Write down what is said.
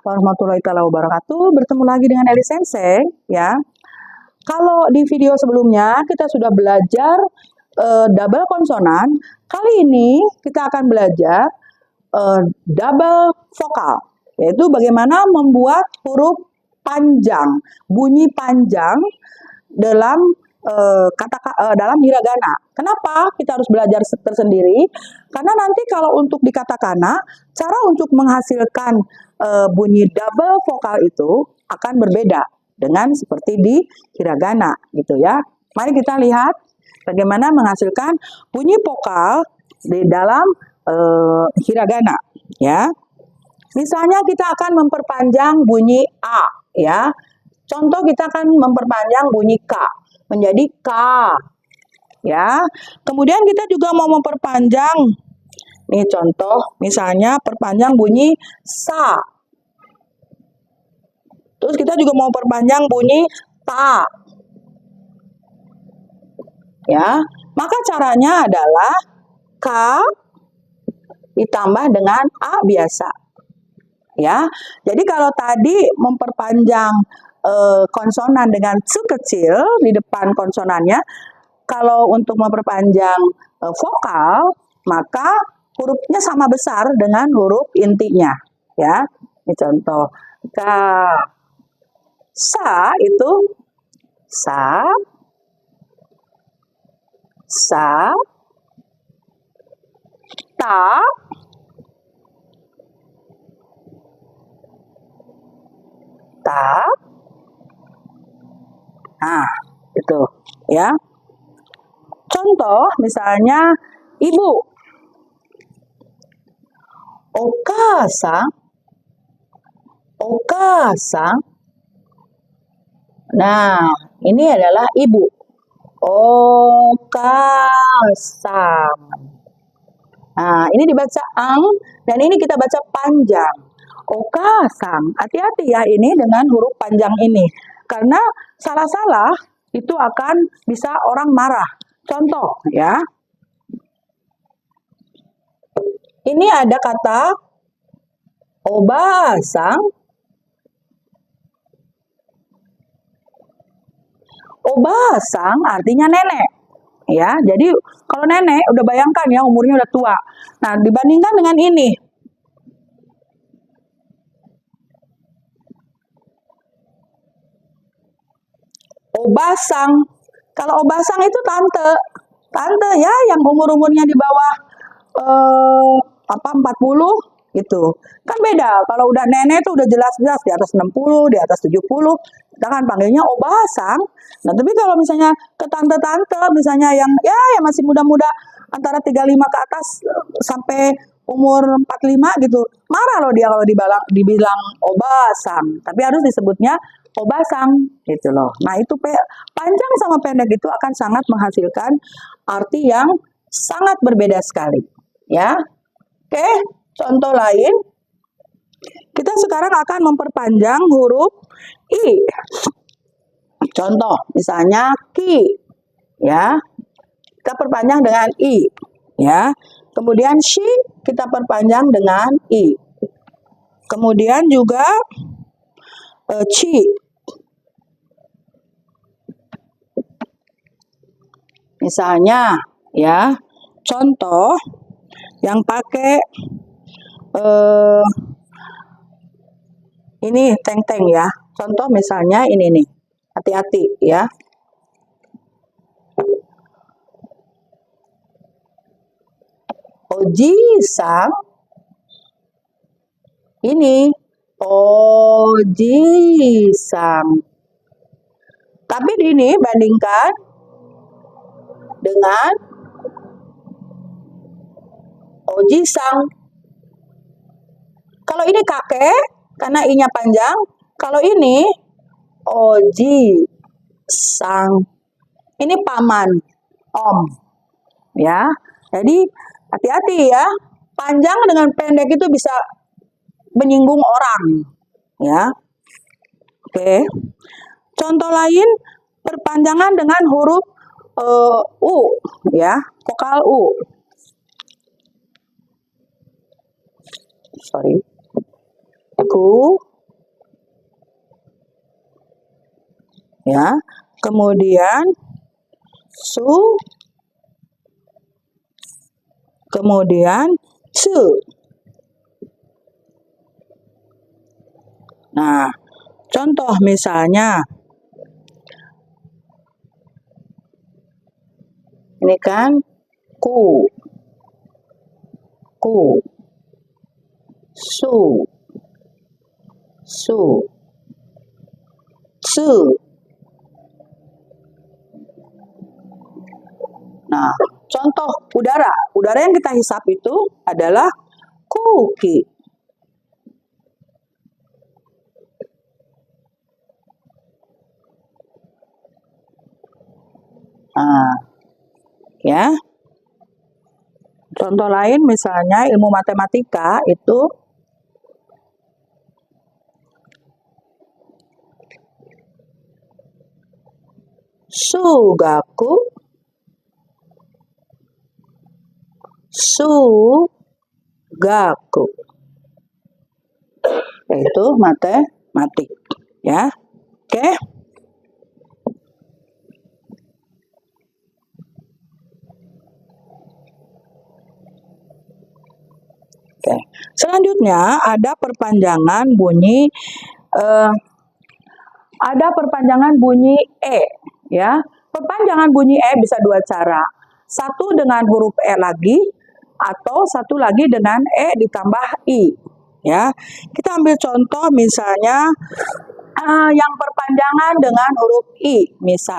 warahmatullahi wabarakatuh. Bertemu lagi dengan Eli Sensei ya. Kalau di video sebelumnya kita sudah belajar double konsonan, kali ini kita akan belajar double vokal, yaitu bagaimana membuat huruf panjang, bunyi panjang dalam dalam hiragana. Kenapa kita harus belajar tersendiri? Karena nanti kalau untuk di katakana, cara untuk menghasilkan bunyi double vokal itu akan berbeda dengan seperti di hiragana, gitu ya. Mari kita lihat bagaimana menghasilkan bunyi vokal di dalam hiragana, ya. Misalnya kita akan memperpanjang bunyi A, ya. Contoh kita akan memperpanjang bunyi K menjadi K, ya. Kemudian kita juga mau memperpanjang, nih contoh, misalnya perpanjang bunyi sa. Terus kita juga mau perpanjang bunyi ta, ya. Maka caranya adalah K ditambah dengan A biasa, ya. Jadi kalau tadi memperpanjang konsonan dengan cu kecil di depan konsonannya, kalau untuk memperpanjang vokal, maka hurufnya sama besar dengan huruf intinya, ya. Ini contoh, K, sa itu sa, sa, ta, ta. Nah, itu, ya. Contoh misalnya ibu, okasang, okasang. Nah, ini adalah ibu, okasang. Nah, ini dibaca ang dan ini kita baca panjang, okasang. Hati-hati ya ini dengan huruf panjang ini, karena salah-salah itu akan bisa orang marah. Contoh ya, ini ada kata obasang. Obasang artinya nenek, ya. Jadi kalau nenek udah bayangkan ya umurnya udah tua. Nah dibandingkan dengan ini, obasang. Kalau obasang itu tante, tante ya yang umurnya di bawah 40 gitu. Kan beda. Kalau udah nenek itu udah jelas-jelas di atas 60, di atas 70, kita kan panggilnya obasang. Nah, tapi kalau misalnya ke tante-tante misalnya yang masih muda-muda antara 35 ke atas sampai umur 45 gitu. Marah loh dia kalau dibilang obasang. Tapi harus disebutnya obasang gitu loh. Nah, itu panjang sama pendek itu akan sangat menghasilkan arti yang sangat berbeda sekali, ya. Oke, contoh lain. Kita sekarang akan memperpanjang huruf I. Contoh, misalnya ki, ya. Kita perpanjang dengan I, ya. Kemudian shi kita perpanjang dengan I. Kemudian juga ci. Misalnya, ya, contoh yang pakai ini teng-teng ya. Contoh misalnya ini nih, hati-hati ya. Oji-sang, ini oji-sang. Tapi ini bandingkan dengan oji-sang. Kalau ini kakek, karena i-nya panjang. Kalau ini oji-sang. Ini paman, om. Ya. Jadi hati-hati ya. Panjang dengan pendek itu bisa menyinggung orang. Ya. Oke. Contoh lain, perpanjangan dengan huruf U, ya, vokal U. Sorry. Ku, ya. Kemudian su, kemudian ce. Nah, contoh misalnya ini kan ku, su, ce. Nah, contoh udara. Udara yang kita hisap itu adalah kuki. Nah, ya. Contoh lain misalnya ilmu matematika itu sugaku, yaitu matematik, ya. Oke. Oke. Selanjutnya ada perpanjangan bunyi e, ya. Perpanjangan bunyi e bisa dua cara. Satu dengan huruf e lagi atau satu lagi dengan e ditambah i, ya. Kita ambil contoh misalnya yang perpanjangan dengan huruf i, misal